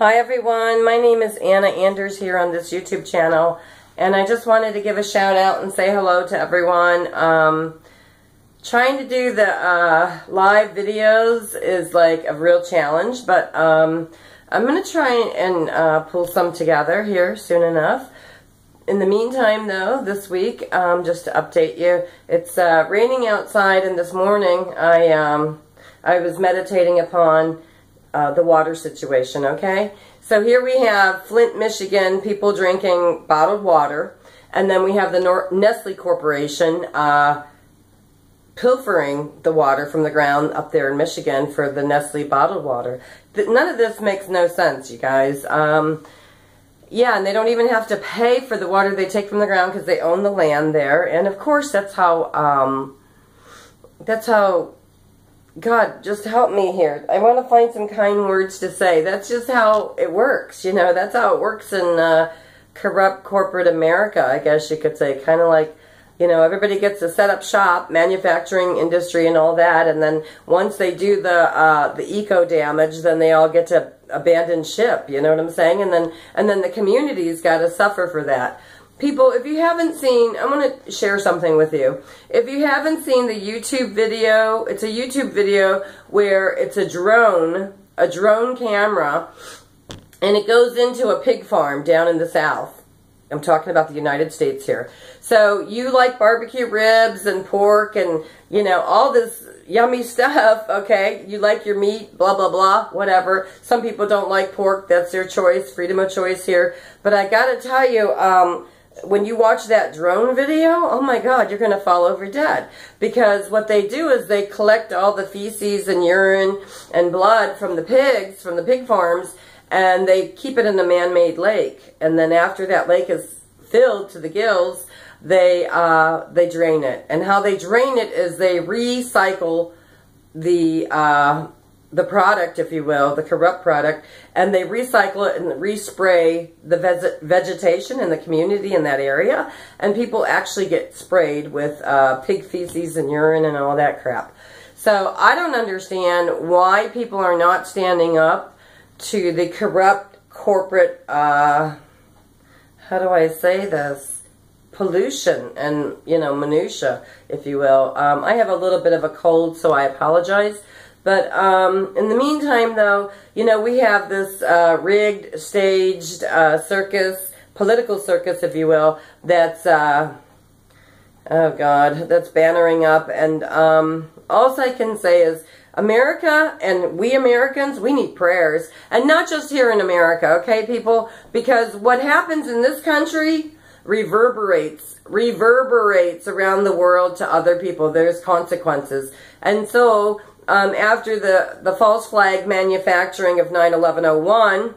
Hi everyone, my name is Anna Anders here on this YouTube channel, and I just wanted to give a shout out and say hello to everyone. Trying to do the live videos is like a real challenge, but I'm going to try and pull some together here soon enough. In the meantime though, this week, just to update you, it's raining outside, and this morning I was meditating upon the water situation, okay? So here we have Flint, Michigan, people drinking bottled water, and then we have the Nestle Corporation pilfering the water from the ground up there in Michigan for the Nestle bottled water. None of this makes no sense, you guys. Yeah, and they don't even have to pay for the water they take from the ground because they own the land there, and of course that's how God, just help me here. I want to find some kind words to say. That's just how it works, you know. That's how it works in corrupt corporate America, I guess you could say. Kind of like, you know, everybody gets to set up shop, manufacturing industry and all that, and then once they do the eco damage, then they all get to abandon ship, you know what I'm saying? And then the community's got to suffer for that. People, if you haven't seen, I'm going to share something with you. If you haven't seen the YouTube video, it's a YouTube video where it's a drone camera, and it goes into a pig farm down in the South. I'm talking about the United States here. So you like barbecue ribs and pork and, you know, all this yummy stuff, okay? You like your meat, blah, blah, blah, whatever. Some people don't like pork. That's their choice, freedom of choice here. But I got to tell you, when you watch that drone video, oh my God, you're going to fall over dead. Because what they do is they collect all the feces and urine and blood from the pigs, from the pig farms, and they keep it in a man-made lake. And then after that lake is filled to the gills, they drain it. And how they drain it is they recycle the product, if you will, the corrupt product, and they recycle it and respray the vegetation in the community in that area, and people actually get sprayed with pig feces and urine and all that crap. So I don't understand why people are not standing up to the corrupt corporate, how do I say this, pollution and, you know, minutia, if you will. I have a little bit of a cold, so I apologize. But in the meantime, though, you know, we have this rigged, staged circus, political circus, if you will, that's, oh God, that's bannering up. And all I can say is America, and we Americans, we need prayers. And not just here in America, okay, people? Because what happens in this country reverberates around the world to other people. There's consequences. And so after the false flag manufacturing of 9/11/01,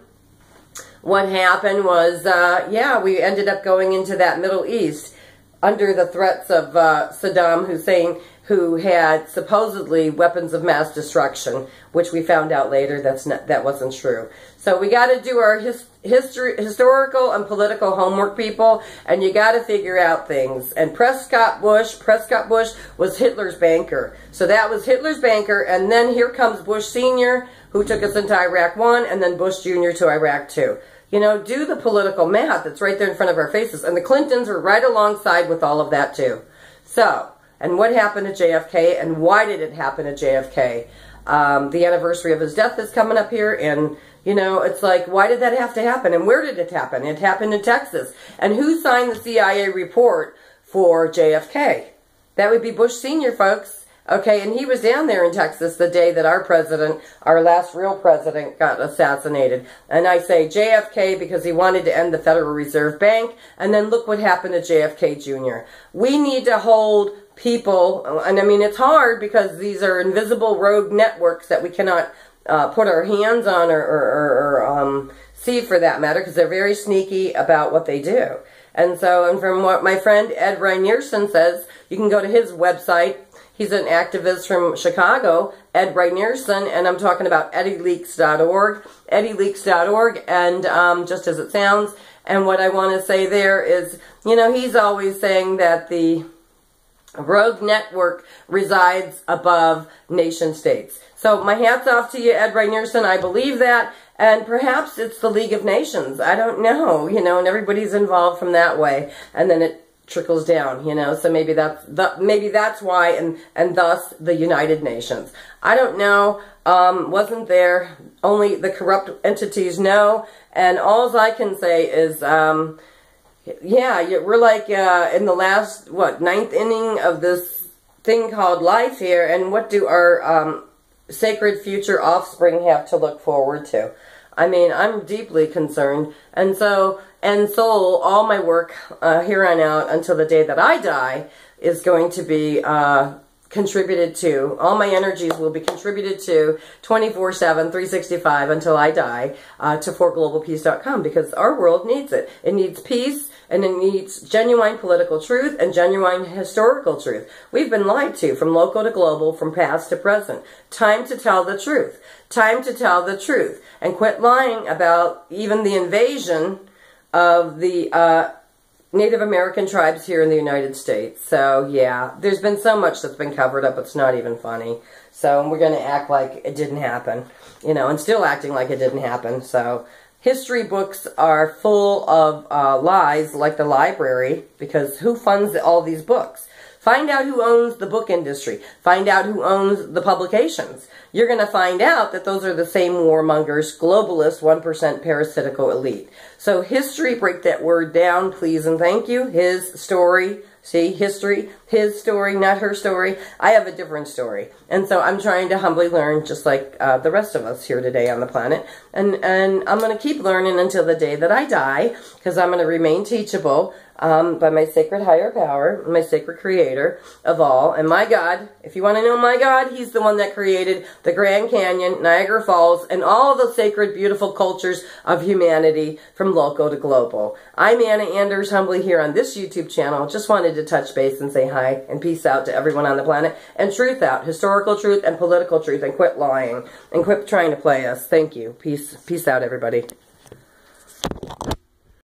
what happened was, yeah, we ended up going into that Middle East under the threats of Saddam Hussein, who had supposedly weapons of mass destruction, which we found out later that wasn't true. So we got to do our historical and political homework, people, and you got to figure out things. And Prescott Bush was Hitler's banker. So that was Hitler's banker, and then here comes Bush Sr., who took us into Iraq 1, and then Bush Jr. to Iraq 2. You know, do the political math. It's right there in front of our faces. And the Clintons are right alongside with all of that too. So, and what happened to JFK, and why did it happen to JFK? The anniversary of his death is coming up here, and, you know, it's like, why did that have to happen? And where did it happen? It happened in Texas. And who signed the CIA report for JFK? That would be Bush Sr., folks. Okay, and he was down there in Texas the day that our president, our last real president, got assassinated. And I say JFK because he wanted to end the Federal Reserve Bank, and then look what happened to JFK Jr. We need to hold people, and I mean, it's hard because these are invisible rogue networks that we cannot put our hands on or see, for that matter, because they're very sneaky about what they do. And so, and from what my friend Ed Reinierson says, you can go to his website. He's an activist from Chicago, Ed Reinierson, and I'm talking about eddieleaks.org, eddieleaks.org, and just as it sounds. And what I want to say there is, you know, he's always saying that the rogue network resides above nation states. So my hat's off to you, Ed Reinierson. I believe that. And perhaps it's the League of Nations. I don't know, you know, and everybody's involved from that way. And then it trickles down, you know, so maybe that's why, and thus the United Nations. I don't know, wasn't there, only the corrupt entities know, and all I can say is, yeah, we're like in the last, ninth inning of this thing called life here, and what do our sacred future offspring have to look forward to? I mean, I'm deeply concerned, and so, all my work here on out until the day that I die is going to be contributed to. All my energies will be contributed to 24/7, 365 until I die to forglobalpeace.com, because our world needs it. It needs peace, and it needs genuine political truth and genuine historical truth. We've been lied to from local to global, from past to present. Time to tell the truth. Time to tell the truth. And quit lying about even the invasion of the Native American tribes here in the United States. So, yeah, there's been so much that's been covered up, it's not even funny. So, we're going to act like it didn't happen, you know, and still acting like it didn't happen. So, history books are full of lies, like the library, because who funds all these books? Find out who owns the book industry. Find out who owns the publications. You're going to find out that those are the same warmongers, globalist, 1% parasitical elite. So history, break that word down, please and thank you. His story. See, history, his story, not her story. I have a different story. And so I'm trying to humbly learn, just like the rest of us here today on the planet. And I'm going to keep learning until the day that I die, because I'm going to remain teachable by my sacred higher power, my sacred creator of all. And my God, if you want to know my God, he's the one that created the Grand Canyon, Niagara Falls, and all the sacred, beautiful cultures of humanity from local to global. I'm Anna Anders, humbly here on this YouTube channel. Just wanted to touch base and say hi and peace out to everyone on the planet. And truth out, historical truth and political truth, and quit lying and quit trying to play us. Thank you. Peace out, everybody.